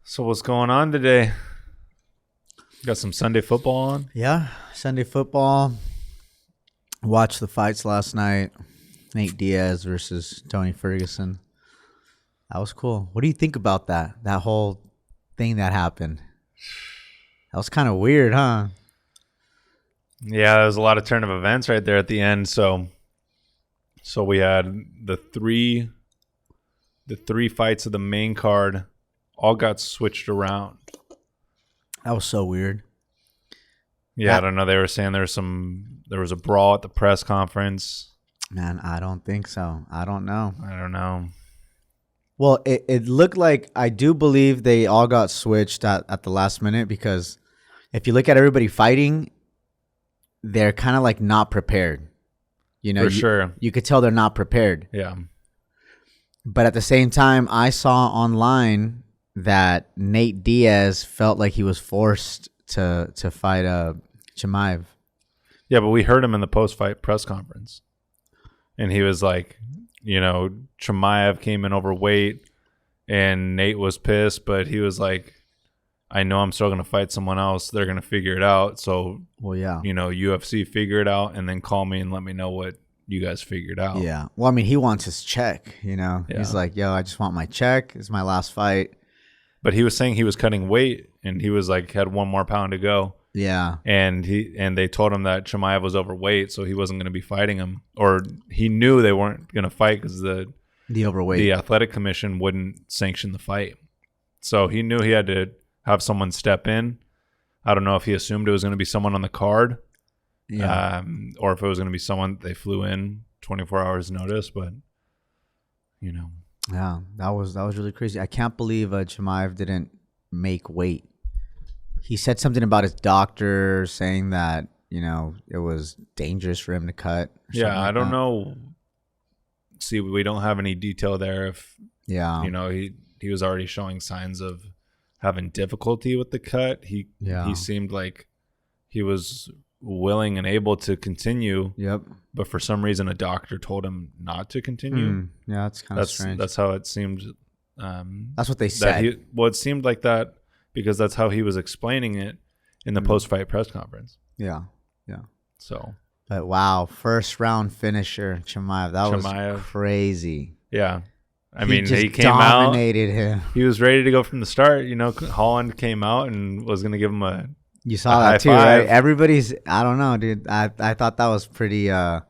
So what's going on today? Got some Sunday football on? Yeah, Sunday football. Watched the fights last night. Nate Diaz versus Tony Ferguson. That was cool. What do you think about that? That whole thing that happened. That was kind of weird, huh? Yeah, there was a lot of turn of events right there at the end. So we had the three fights of the main card all got switched around. That was so weird. Yeah, I don't know. They were saying there was a brawl at the press conference. Man, I don't think so. I don't know. I don't know. Well, it looked like, I do believe they all got switched at the last minute, because if you look at everybody fighting, they're kind of like not prepared. You know, sure. You could tell they're not prepared. Yeah. But at the same time, I saw online that Nate Diaz felt like he was forced to fight Chimaev. Yeah, but we heard him in the post-fight press conference. And he was like, you know, Chimaev came in overweight and Nate was pissed, but he was like, I know I'm still going to fight someone else. They're going to figure it out. So, well, yeah, you know, UFC figure it out and then call me and let me know what you guys figured out. Yeah. Well, I mean, he wants his check, you know. Yeah. He's like, yo, I just want my check. It's my last fight. But he was saying he was cutting weight and he was like, had 1 more pound to go. Yeah. And they told him that Chimaev was overweight, so he wasn't going to be fighting him. Or he knew they weren't going to fight because the athletic commission wouldn't sanction the fight. So he knew he had to have someone step in. I don't know if he assumed it was going to be someone on the card, or if it was going to be someone they flew in 24 hours notice. But you know, yeah, that was really crazy. I can't believe Chimaev didn't make weight. He said something about his doctor saying that, you know, it was dangerous for him to cut. Yeah, I don't know. See, we don't have any detail there. If you know, he was already showing signs of having difficulty with the cut. He seemed like he was willing and able to continue. Yep. But for some reason, a doctor told him not to continue. Yeah, that's kind of strange. That's how it seemed. That's what they said. It seemed like that because that's how he was explaining it in the post-fight press conference. Yeah. So. But wow, first round finisher, Chimaev. That was crazy. Yeah. I mean, he came dominated out. Him. He was ready to go from the start. You know, Holland came out and was going to give him a You saw that too, right? Everybody's, I don't know, dude. I thought that was pretty of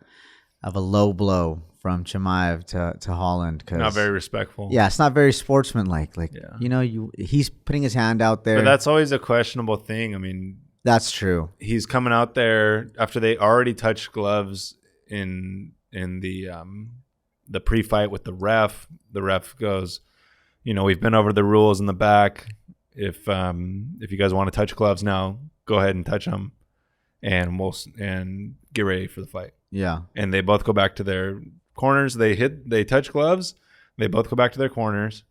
a low blow from Chimaev to Holland. Not very respectful. Yeah, it's not very sportsmanlike. Like, you know, he's putting his hand out there. But that's always a questionable thing. I mean, that's true. He's coming out there after they already touched gloves in the pre-fight with the ref. The ref goes, you know, we've been over the rules in the back. If you guys want to touch gloves now, go ahead and touch them, and and get ready for the fight. Yeah. And they both go back to their corners. They touch gloves. They both go back to their corners,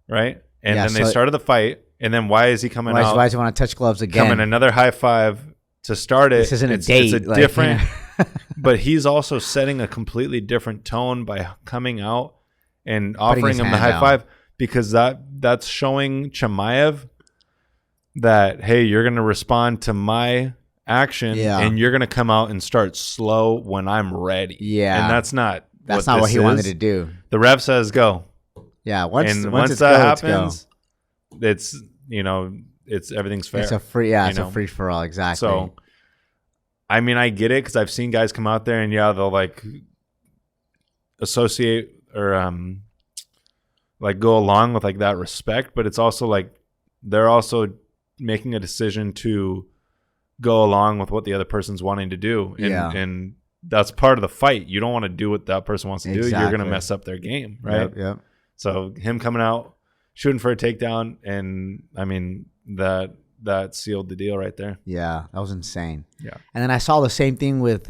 right? And then they started the fight. And then why is he coming out? Why does he want to touch gloves again? Coming another high five to start it. This isn't a date. It's a different. But he's also setting a completely different tone by coming out and offering him the high five, because that's showing Chimaev that, hey, you're going to respond to my action and you're going to come out and start slow when I'm ready. Yeah. And that's not what he wanted to do. The ref says go. Yeah. Once that happens, it's, you know, everything's fair. It's a free for all. Exactly. So, I mean, I get it, because I've seen guys come out there and they'll like associate or like go along with like that respect, but it's also like they're also making a decision to go along with what the other person's wanting to do, and that's part of the fight. You don't want to do what that person wants to do. You're going to mess up their game, right? Yep. So him coming out, shooting for a takedown, and I mean that sealed the deal right there. Yeah, that was insane. Yeah. And then I saw the same thing with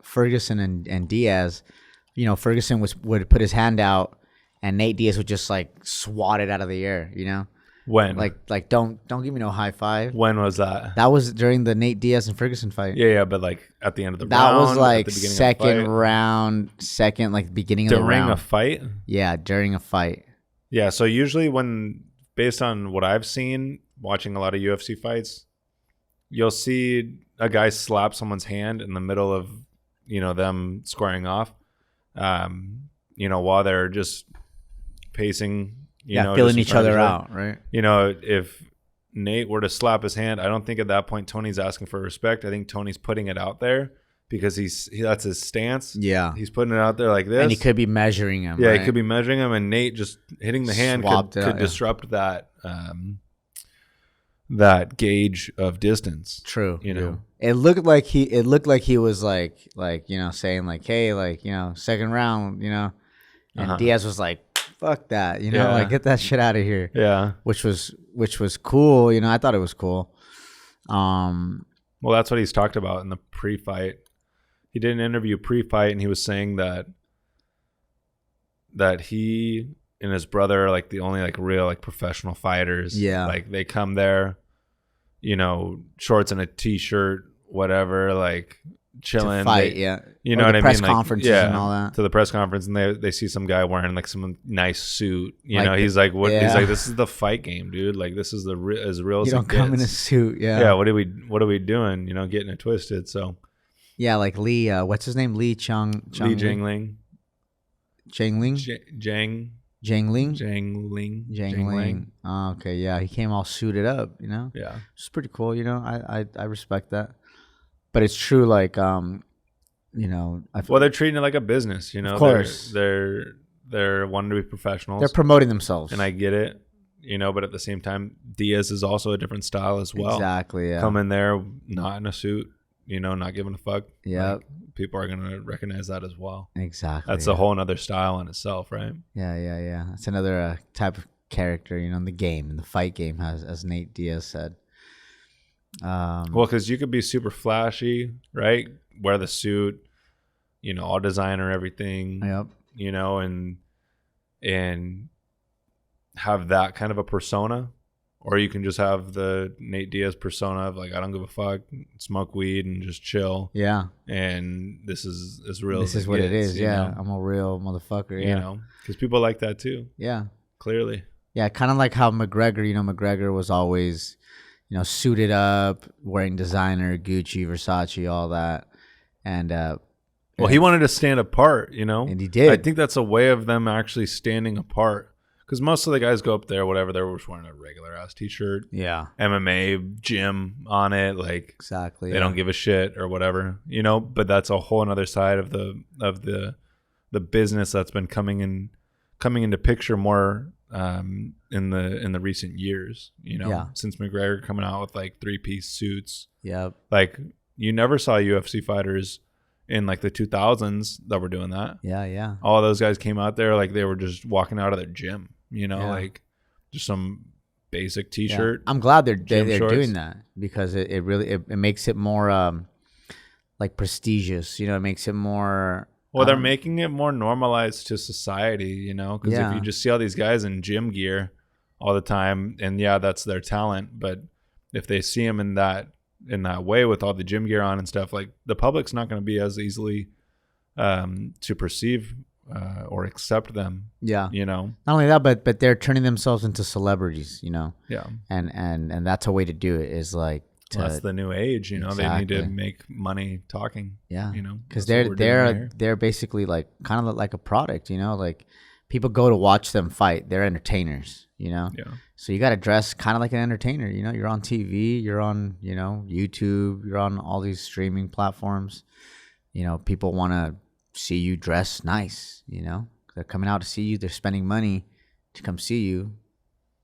Ferguson and Diaz. You know, Ferguson would put his hand out, and Nate Diaz would just like swat it out of the air. You know, when like don't give me no high five. When was that? That was during the Nate Diaz and Ferguson fight. Yeah, but like at the end of the round. That was like second round, beginning of the round. During a fight. Yeah, during a fight. Yeah, so usually when based on what I've seen watching a lot of UFC fights, you'll see a guy slap someone's hand in the middle of, them squaring off, while they're just pacing, feeling each other out, right? If Nate were to slap his hand, I don't think at that point Tony's asking for respect. I think Tony's putting it out there because that's his stance. Yeah. He's putting it out there like this. And he could be measuring him. Yeah, right? He could be measuring him, and Nate just hitting the hand could disrupt that that gauge of distance. True. It looked like he was like saying like, hey, like, second round, and Diaz was like, fuck that, like, get that shit out of here. Yeah. Which was cool. I thought it was cool. Well, that's what he's talked about in the pre-fight. He did an interview pre-fight, and he was saying that he and his brother are like the only like real like professional fighters. Yeah. Like they come there, shorts and a t-shirt, whatever, like chilling. To fight, You know what I mean? Press conferences and all that. To the press conference, and they see some guy wearing like some nice suit. He's like, what? Yeah. He's like, this is the fight game, dude. Like this is as real as it gets. You don't come in a suit, yeah. Yeah. What are we doing? Getting it twisted. So. Yeah, like Lee. What's his name? Lee Jangling. Jangling. Oh, okay, yeah, he came all suited up. Yeah, it's pretty cool. I respect that. But it's true, like, well, they're treating it like a business, Of course. They're wanting to be professionals. They're promoting themselves. And I get it, but at the same time, Diaz is also a different style as well. Exactly, yeah. Come in there, not in a suit, not giving a fuck. Yeah. Like, people are going to recognize that as well. Exactly. That's a whole nother style in itself, right? Yeah. That's another type of character, in the game, in the fight game, as Nate Diaz said. Well, because you could be super flashy, right? Wear the suit, all designer, everything. Yep. And have that kind of a persona, or you can just have the Nate Diaz persona of like, I don't give a fuck, smoke weed and just chill. Yeah. And this is as real. This as is what gets, it is. Yeah. I'm a real motherfucker. Yeah. Because people like that too. Yeah. Clearly. Yeah. Kind of like how McGregor. McGregor was always, suited up, wearing designer, Gucci, Versace, all that. And well, he wanted to stand apart, and he did. I think that's a way of them actually standing apart, because most of the guys go up there, whatever, they're just wearing a regular ass t-shirt, MMA gym on it, like exactly. They don't give a shit or whatever, But that's a whole other side of the business that's been coming into picture more in the recent years, since McGregor coming out with like 3-piece suits. Yep. Like you never saw UFC fighters in like the 2000s that were doing that. Yeah. All of those guys came out there like they were just walking out of their gym, like just some basic t-shirt. I'm glad they're doing that, because it really makes it more like prestigious, it makes it more. Well, they're making it more normalized to society, because if you just see all these guys in gym gear all the time, and that's their talent, but if they see them in that way with all the gym gear on and stuff, like the public's not going to be as easily to perceive or accept them. Yeah. Not only that, but they're turning themselves into celebrities, Yeah. And that's a way to do it, is like that's the new age, Exactly. They need to make money talking. Yeah. Because they're basically like kind of like a product, like people go to watch them fight. They're entertainers, Yeah. So you got to dress kind of like an entertainer, You're on TV, you're on, YouTube, you're on all these streaming platforms. People want to see you dress nice, They're coming out to see you. They're spending money to come see you.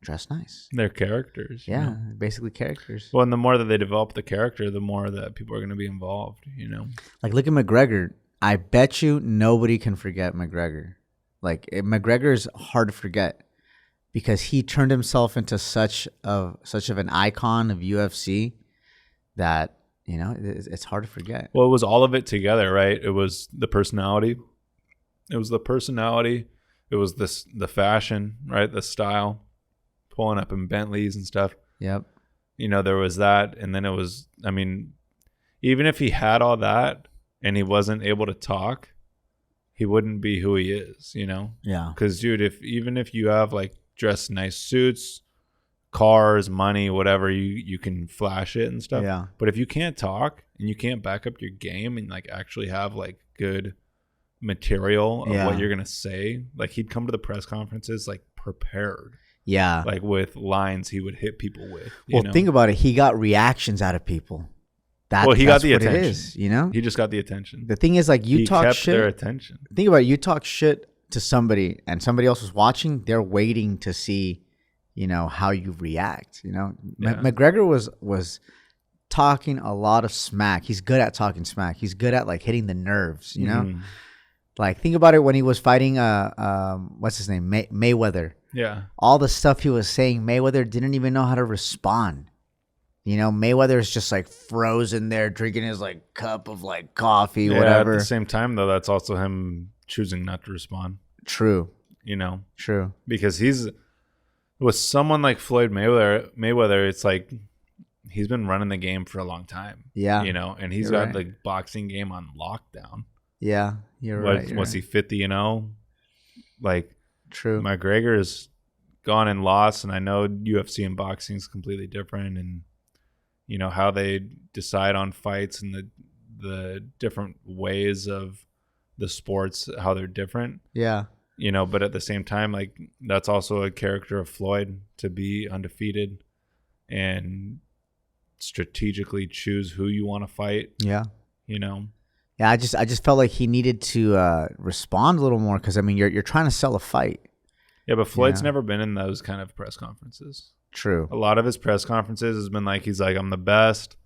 Dress nice. They're characters. Yeah, basically characters. Well, and the more that they develop the character, the more that people are going to be involved, Like, look at McGregor. I bet you nobody can forget McGregor. Like, McGregor is hard to forget, because he turned himself into such of an icon of UFC that, it's hard to forget. Well, it was all of it together, right? It was the personality. It was the fashion, right? The style. Pulling up in Bentleys and stuff. Yep. There was that. And then it was, even if he had all that and he wasn't able to talk, he wouldn't be who he is, Yeah. Because, dude, even if you have like dressed nice suits, cars, money, whatever, you can flash it and stuff. Yeah. But if you can't talk and you can't back up your game and like actually have like good material of what you're gonna say, like he'd come to the press conferences like prepared. Yeah. Like with lines he would hit people with. Well, think about it. He got reactions out of people. He got the attention. It is, you know? He just got the attention. The thing is, like, he kept their attention. Think about it. You talk shit to somebody and somebody else was watching. They're waiting to see, you know, how you react, you know? Yeah. McGregor was talking a lot of smack. He's good at talking smack. He's good at, like, hitting the nerves, you know? Like, think about it when he was fighting, what's his name? Mayweather. Yeah. All the stuff he was saying, Mayweather didn't even know how to respond. You know, Mayweather is just like frozen there, drinking his like cup of like coffee, whatever. At the same time, though, that's also him choosing not to respond. True. You know? True. Because with someone like Floyd Mayweather, it's like he's been running the game for a long time. Yeah. You know, and he's got the boxing game on lockdown. Yeah. You're right. What's he, 50-0? Like, true. McGregor's gone and lost, and I know UFC and boxing is completely different, and you know how they decide on fights and the different ways of the sports, how they're different. Yeah. You know, but at the same time, like that's also a character of Floyd to be undefeated and strategically choose who you want to fight. Yeah. You know. Yeah, I just felt like he needed to respond a little more because I mean you're trying to sell a fight. Yeah, but Floyd's never been in those kind of press conferences. True. A lot of his press conferences has been like he's like, I'm the best,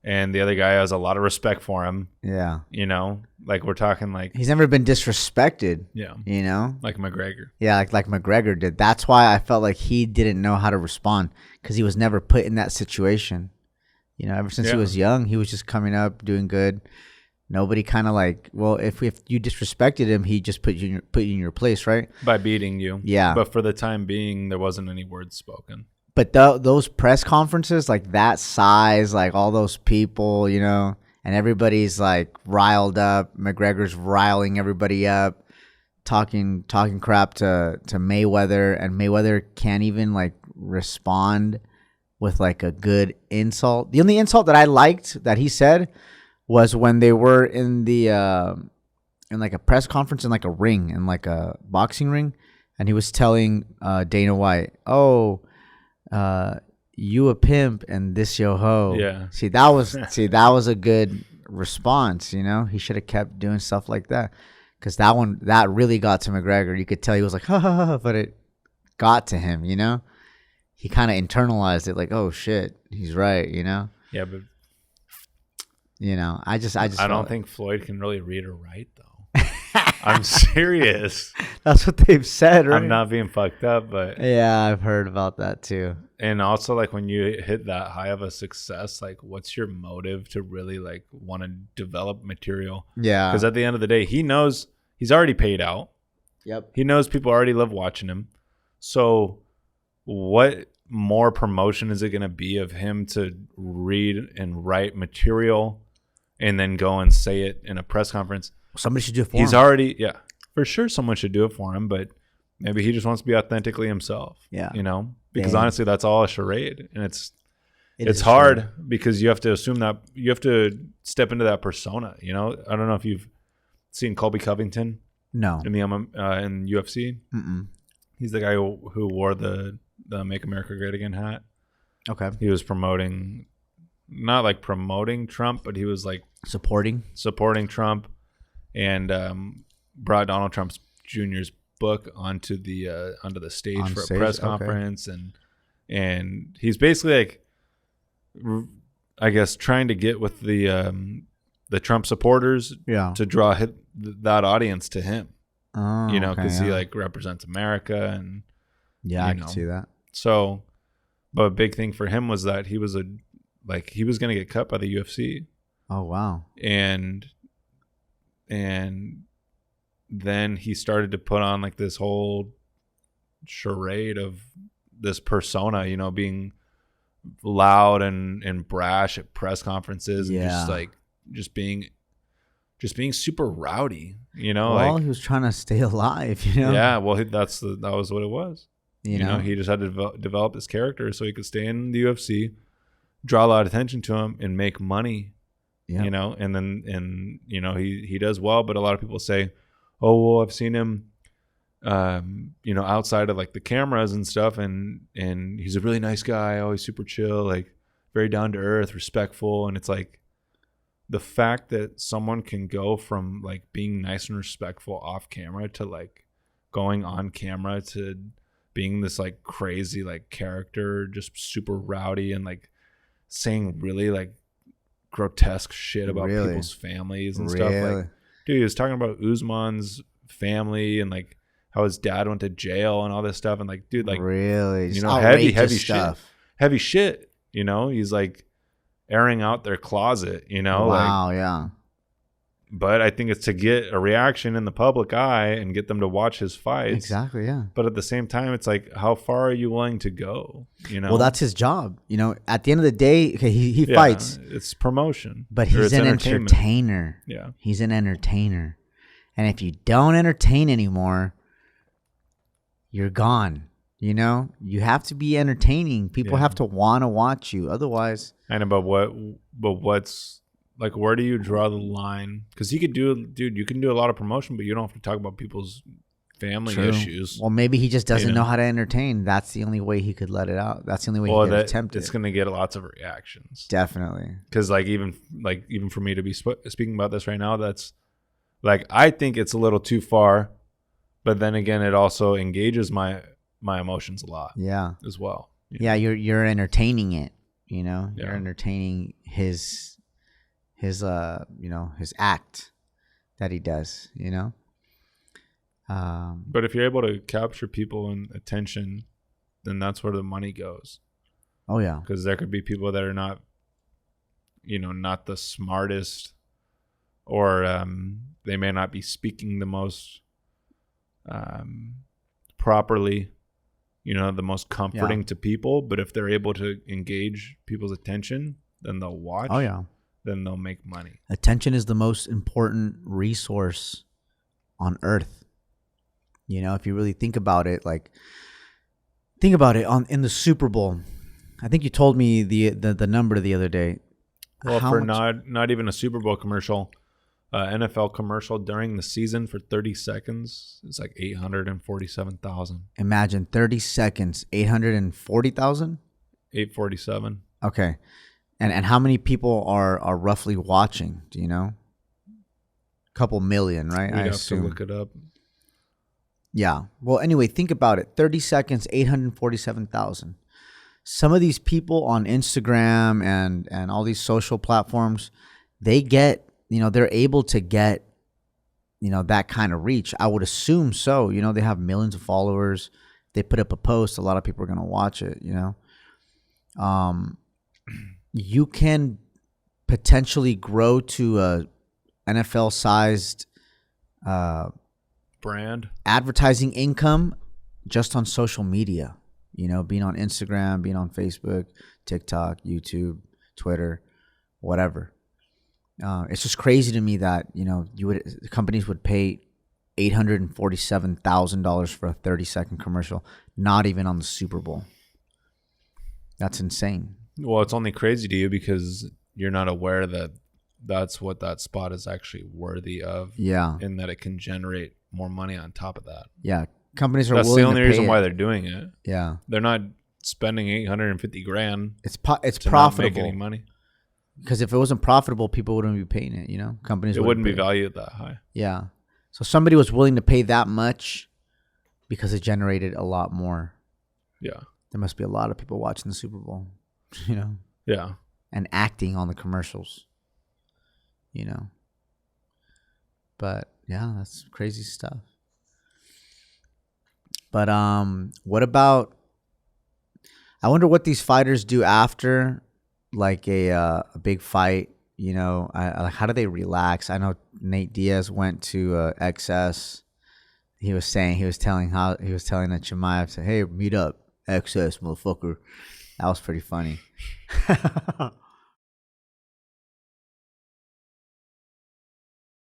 and the other guy has a lot of respect for him. Yeah. You know, like we're talking like he's never been disrespected. Yeah. You know, like McGregor. Yeah, like McGregor did. That's why I felt like he didn't know how to respond because he was never put in that situation. You know, ever since he was young, he was just coming up, doing good. Nobody kind of like, well, if you disrespected him, he just put you in your place, right? By beating you. Yeah. But for the time being, there wasn't any words spoken. But those press conferences, like that size, like all those people, you know, and everybody's like riled up. McGregor's riling everybody up, talking crap to Mayweather, and Mayweather can't even like respond with like a good insult. The only insult that I liked that he said was when they were in the in like a press conference in like a ring, in like a boxing ring, and he was telling Dana White, "Oh, you a pimp and this yo ho." Yeah. See, that was a good response. You know, he should have kept doing stuff like that because that really got to McGregor. You could tell he was like, ha ha ha, but it got to him. You know, he kind of internalized it, like, oh shit, he's right. You know. Yeah, but. You know, I don't think Floyd can really read or write though. I'm serious. That's what they've said, right? I'm not being fucked up, but yeah, I've heard about that too. And also, like when you hit that high of a success, like what's your motive to really like want to develop material? Yeah, because at the end of the day, he knows he's already paid out. Yep. He knows people already love watching him. So, what more promotion is it going to be of him to read and write material? And then go and say it in a press conference. Somebody should do it for him. He's already, for sure someone should do it for him, but maybe he just wants to be authentically himself. Yeah. You know? Because honestly, that's all a charade. And it's hard hard because you have to assume that you have to step into that persona. You know? I don't know if you've seen Colby Covington. No. In the in UFC. Mm-mm. He's the guy who wore the Make America Great Again hat. Okay. He was promoting, not like promoting Trump, but he was like supporting Trump, and brought Donald Trump Jr.'s book onto the stage for a press conference, and he's basically like, I guess, trying to get with the Trump supporters, to draw that audience to him. Oh, you know, because he like represents America, and I can see that. So, but a big thing for him was that he was going to get cut by the UFC. Oh wow! And then he started to put on like this whole charade of this persona, you know, being loud and brash at press conferenes, and just being super rowdy, you know. Well, he was trying to stay alive, you know. Yeah, well, that was what it was. You know, he just had to develop this character so he could stay in the UFC, draw a lot of attention to him, and make money. Yep. You know, and he does well, but a lot of people say, "Oh, well, I've seen him, outside of like the cameras and stuff, and he's a really nice guy, always super chill, like very down to earth, respectful." And it's like the fact that someone can go from like being nice and respectful off camera to like going on camera to being this like crazy like character, just super rowdy and like saying really like grotesque shit about people's families and stuff. Like, dude, he was talking about Usman's family and like how his dad went to jail and all this stuff. And like, dude, like, really, heavy shit. You know, he's like airing out their closet. You know, wow, like, yeah. But I think it's to get a reaction in the public eye and get them to watch his fights. Exactly, yeah. But at the same time, it's like, how far are you willing to go? You know? Well, that's his job. You know, at the end of the day, okay, he fights. It's promotion. But he's an entertainer. Yeah. He's an entertainer. And if you don't entertain anymore, you're gone. You know? You have to be entertaining. People have to want to watch you. Otherwise. I know, but what's... Like, where do you draw the line? Because you can do a lot of promotion, but you don't have to talk about people's family issues. Well, maybe he just doesn't know how to entertain. That's the only way he could let it out. That's the only way he could attempt it. It's going to get lots of reactions. Definitely. Because even for me to be speaking about this right now, that's like, I think it's a little too far, but then again, it also engages my emotions a lot. Yeah. As well. Yeah, you're entertaining it. You know, you're entertaining his act that he does, you know. But if you're able to capture people and attention, then that's where the money goes. Oh yeah, because there could be people that are not, not the smartest, or they may not be speaking the most properly, the most comforting to people. But if they're able to engage people's attention, then they'll watch. Oh yeah. Then they'll make money. Attention is the most important resource on earth. You know, if you really think about it, in the Super Bowl. I think you told me the number the other day. Well, for not even a Super Bowl commercial, NFL commercial during the season for 30 seconds, it's like 847,000. Imagine 30 seconds, 840,000? 847. Okay. And how many people are roughly watching? Do you know? A couple million, right? I assume. To look it up. Yeah. Well, anyway, think about it. 30 seconds, 847,000. Some of these people on Instagram and all these social platforms, they get, they're able to get, that kind of reach. I would assume so. They have millions of followers. They put up a post. A lot of people are going to watch it, You can potentially grow to a NFL-sized brand advertising income just on social media. Being on Instagram, being on Facebook, TikTok, YouTube, Twitter, whatever. It's just crazy to me that companies would pay $847,000 for a 30-second commercial, not even on the Super Bowl. That's insane. Well, it's only crazy to you because you're not aware that that's what that spot is actually worthy of. Yeah. And that it can generate more money on top of that. Yeah. Companies are willing to pay. That's the only reason why they're doing it. Yeah. They're not spending $850,000. It's profitable. Not make any money. Because if it wasn't profitable, people wouldn't be paying it, Companies wouldn't be valued that high. Yeah. So somebody was willing to pay that much because it generated a lot more. Yeah. There must be a lot of people watching the Super Bowl. Yeah. And acting on the commercials. But yeah, that's crazy stuff. But what about, I wonder what these fighters do after like a big fight, how do they relax? I know Nate Diaz went to XS. He was telling that Chimaev said, "Hey, meet up, XS, motherfucker." That was pretty funny.